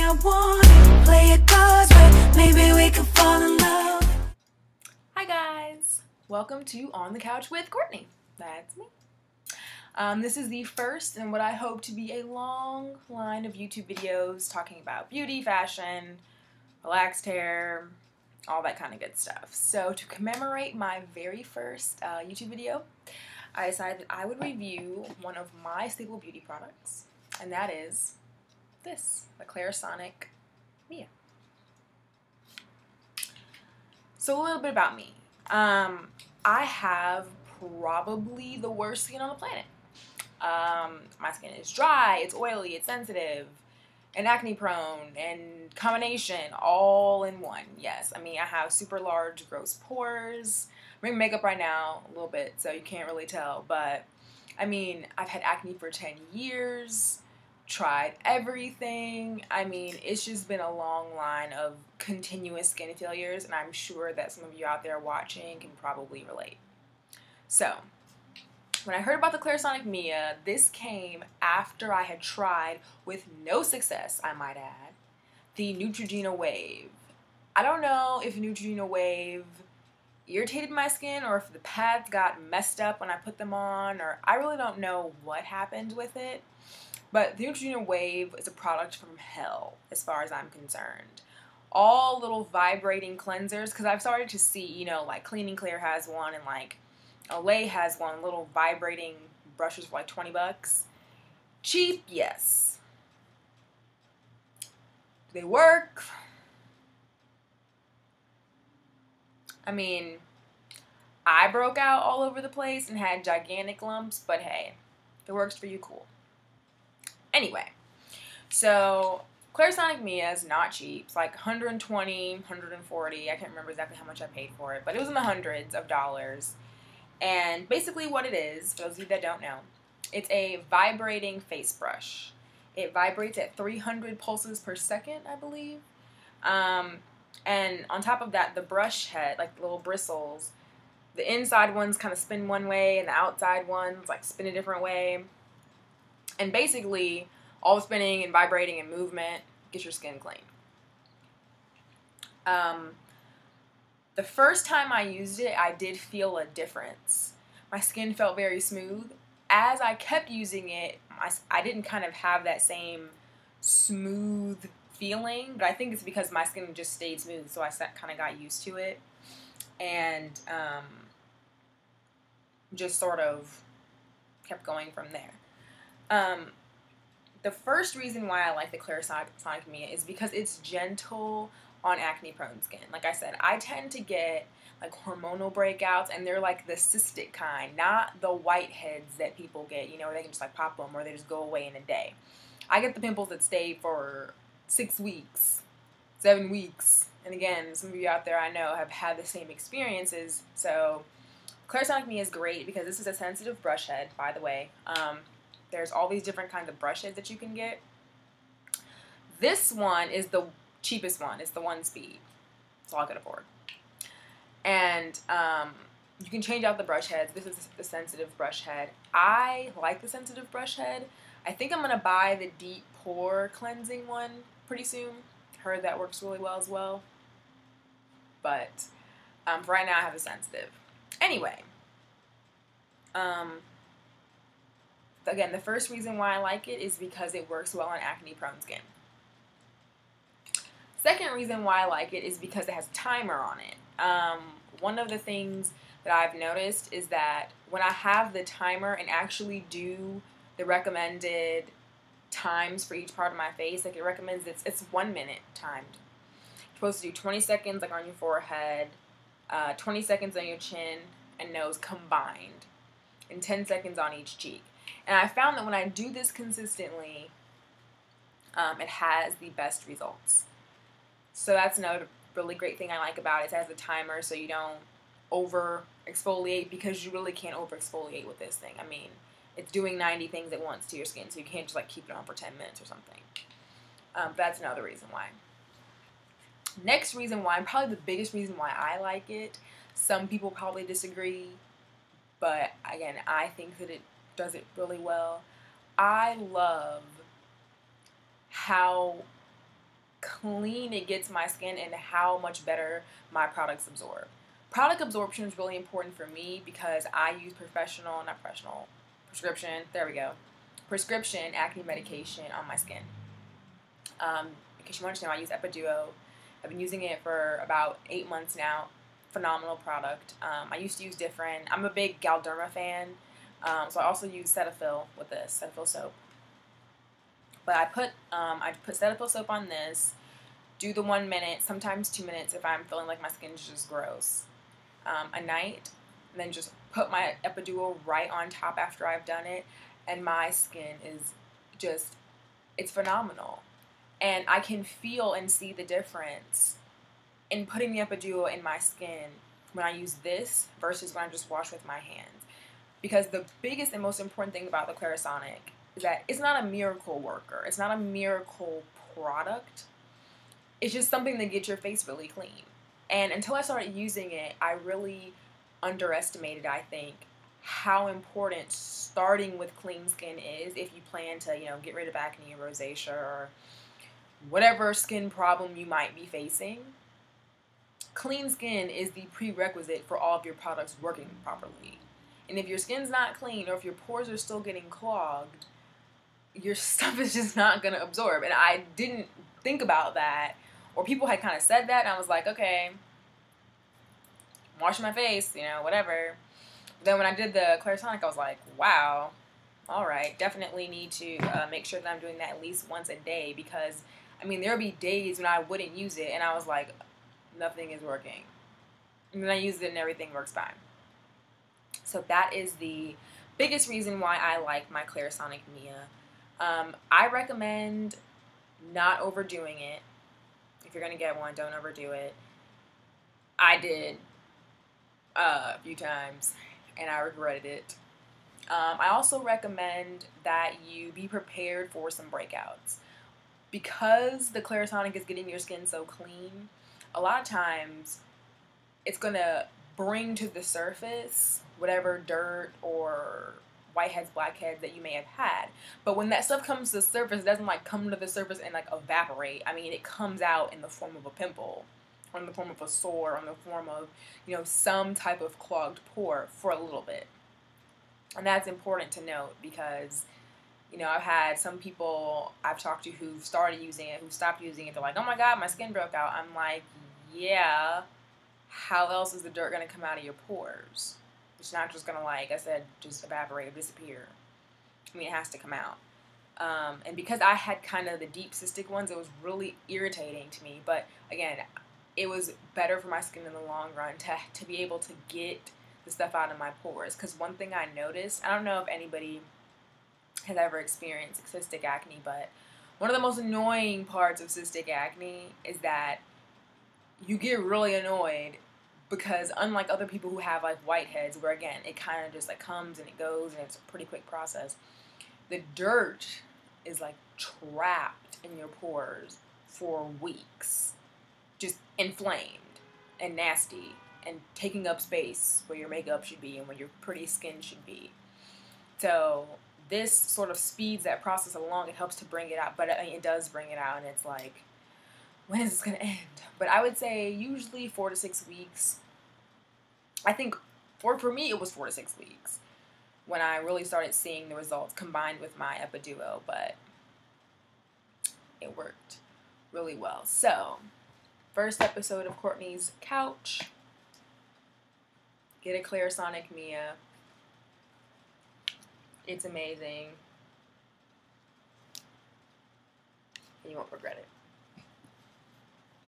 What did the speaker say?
I want. Play your cards right, maybe we could fall in love. Hi guys, welcome to On the Couch with Courtney. That's me. This is the first in what I hope to be a long line of YouTube videos talking about beauty, fashion, relaxed hair, all that kind of good stuff. So to commemorate my very first YouTube video, I decided that I would review one of my staple beauty products, and that is this, the Clarisonic Mia. So a little bit about me. I have probably the worst skin on the planet. My skin is dry, it's oily, it's sensitive, and acne prone, and combination all in one. Yes, I mean, I have super large gross pores. I'm wearing makeup right now a little bit, so you can't really tell, but I mean, I've had acne for 10 years, tried everything. I mean, it's just been a long line of continuous skin failures, and I'm sure that some of you out there watching can probably relate. So, when I heard about the Clarisonic Mia, this came after I had tried, with no success, I might add, the Neutrogena Wave. I don't know if Neutrogena Wave irritated my skin or if the pads got messed up when I put them on, or I really don't know what happened with it. But the Neutrogena Wave is a product from hell, as far as I'm concerned. All little vibrating cleansers, because I've started to see, you know, like Clean & Clear has one, and like Olay has one, little vibrating brushes for like 20 bucks. Cheap, yes. Do they work? I mean, I broke out all over the place and had gigantic lumps, but hey, if it works for you, cool. Anyway, so Clarisonic Mia is not cheap. It's like 120, 140. I can't remember exactly how much I paid for it, but it was in the hundreds of dollars. And basically what it is, for those of you that don't know, it's a vibrating face brush. It vibrates at 300 pulses per second, I believe. And on top of that, the brush head, like the little bristles, the inside ones kind of spin one way and the outside ones like spin a different way. And basically, all the spinning and vibrating and movement gets your skin clean. The first time I used it, I did feel a difference. My skin felt very smooth. As I kept using it, I didn't kind of have that same smooth feeling, but I think it's because my skin just stayed smooth, so I kind of got used to it. And just sort of kept going from there. The first reason why I like the Clarisonic Mia is because it's gentle on acne-prone skin. Like I said, I tend to get like hormonal breakouts, and they're like the cystic kind, not the whiteheads that people get, you know, where they can just like pop them or they just go away in a day. I get the pimples that stay for 6 weeks, 7 weeks. And again, some of you out there I know have had the same experiences. So Clarisonic Mia is great because this is a sensitive brush head, by the way. There's all these different kinds of brush heads that you can get. This one is the cheapest one. It's the 1 speed. That's all I could afford. And you can change out the brush heads. This is the sensitive brush head. I like the sensitive brush head. I think I'm going to buy the deep pore cleansing one pretty soon. Heard that works really well as well. But for right now, I have the sensitive. Anyway. Again, the first reason why I like it is because it works well on acne-prone skin. Second reason why I like it is because it has a timer on it. One of the things that I've noticed is that when I have the timer and actually do the recommended times for each part of my face, like it recommends it's 1 minute timed. You're supposed to do 20 seconds like on your forehead, 20 seconds on your chin and nose combined, and 10 seconds on each cheek. And I found that when I do this consistently, it has the best results. So that's another really great thing I like about it. It has a timer so you don't over exfoliate, because you really can't over exfoliate with this thing. I mean, it's doing 90 things at once to your skin, so you can't just like keep it on for 10 minutes or something. That's another reason why. Next reason why, and probably the biggest reason why I like it, some people probably disagree, but again, I think that it does it really well. I love how clean it gets my skin and how much better my products absorb. Product absorption is really important for me because I use prescription acne medication on my skin. In case you want to know, I use Epiduo. I've been using it for about 8 months now. Phenomenal product. I used to use different. I'm a big Galderma fan, so I also use Cetaphil with this, Cetaphil soap. But I put Cetaphil soap on this, do the 1 minute, sometimes 2 minutes if I'm feeling like my skin is just gross, a night, and then just put my Epiduo right on top after I've done it, and my skin is just, it's phenomenal. And I can feel and see the difference in putting the Epiduo in my skin when I use this versus when I just wash with my hands. Because the biggest and most important thing about the Clarisonic is that it's not a miracle worker. It's not a miracle product. It's just something to get your face really clean. And until I started using it, I really underestimated, I think, how important starting with clean skin is if you plan to, get rid of acne or rosacea or whatever skin problem you might be facing. Clean skin is the prerequisite for all of your products working properly. And if your skin's not clean or if your pores are still getting clogged, your stuff is just not going to absorb. And I didn't think about that, or people had kind of said that, and I was like, okay, wash my face, whatever. Then when I did the Clarisonic, I was like, wow, all right, definitely need to make sure that I'm doing that at least once a day, because, there'll be days when I wouldn't use it, and I was like, nothing is working. And then I used it, and everything works fine. So that is the biggest reason why I like my Clarisonic Mia. I recommend not overdoing it. If you're going to get one, don't overdo it. I did a few times, and I regretted it. I also recommend that you be prepared for some breakouts. Because the Clarisonic is getting your skin so clean, a lot of times it's going to bring to the surface whatever dirt or whiteheads, blackheads that you may have had. But when that stuff comes to the surface, it doesn't come to the surface and evaporate. It comes out in the form of a pimple, or in the form of a sore, or in the form of, some type of clogged pore for a little bit. And that's important to note because, I've had some people I've talked to who've started using it, who stopped using it. They're like, oh my God, my skin broke out. I'm like, yeah, how else is the dirt going to come out of your pores? It's not just going to, like I said, just evaporate or disappear. It has to come out. And because I had kind of the deep cystic ones, it was really irritating to me. But again, it was better for my skin in the long run to be able to get the stuff out of my pores. Because one thing I noticed, I don't know if anybody has ever experienced cystic acne, but one of the most annoying parts of cystic acne is that you get really annoyed because unlike other people who have whiteheads, where again it kind of just comes and it goes and it's a pretty quick process, the dirt is trapped in your pores for weeks, just inflamed and nasty and taking up space where your makeup should be and where your pretty skin should be. So this sort of speeds that process along. It helps to bring it out, but it does bring it out, and it's like, when is this going to end? But I would say usually 4 to 6 weeks. I think for me it was 4 to 6 weeks when I really started seeing the results combined with my Epiduo, but it worked really well. So, first episode of Courtney's Couch. Get a Clarisonic Mia. It's amazing. And you won't regret it.